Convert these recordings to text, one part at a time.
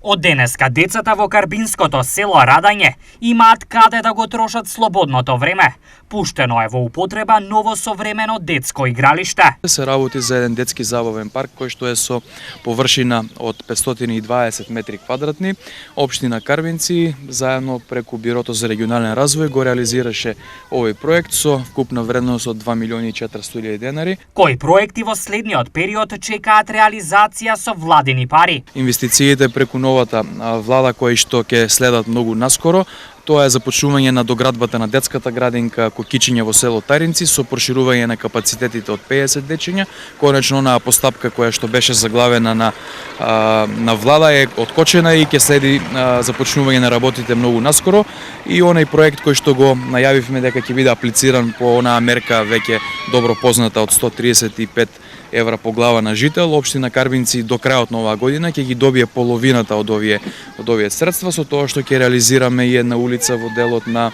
Од денеска децата во карбинското село Радање имаат каде да го трошат слободното време. Пуштено е во употреба ново современо детско игралиште. Се работи за еден детски забавен парк кој што е со површина од 520 метри квадратни. Општина Карбинци заедно преку Бирото за регионален развој го реализираше овој проект со вкупна вредност од 2.400.000 денари. Кои проекти во следниот период чекаат реализација со владини пари? Инвестициите преку новата влада кои што ќе следат многу наскоро, тоа е започнување на доградбата на детската градинка Кокичиња во село Таринци со проширување на капацитетите од 50 дечиња. Конечно, онаа постапка која што беше заглавена на влада е откочена и ќе следи започнување на работите многу наскоро. И онај проект кој што го најавивме дека ќе биде аплициран по онаа мерка веќе добро позната од 135 евра по глава на жител, општина Карбинци до крајот на оваа година ќе ги добие половината од овие средства, со тоа што ќе реализираме и една улица во делот на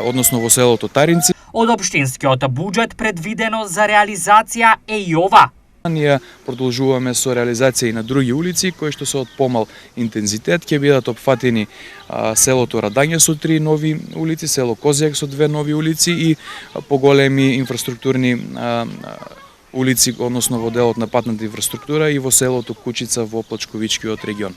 односно во селото Таринци. Од општинскиот буџет предвидено за реализација е и ова. Ние продолжуваме со реализација и на други улици кои што се од помал интензитет. Ќе бидат опфатени селото Радање со 3 нови улици, село Козијак со 2 нови улици и поголеми инфраструктурни улици, односно во делот на патната инфраструктура и во селото Кучица во Плачковичкиот регион.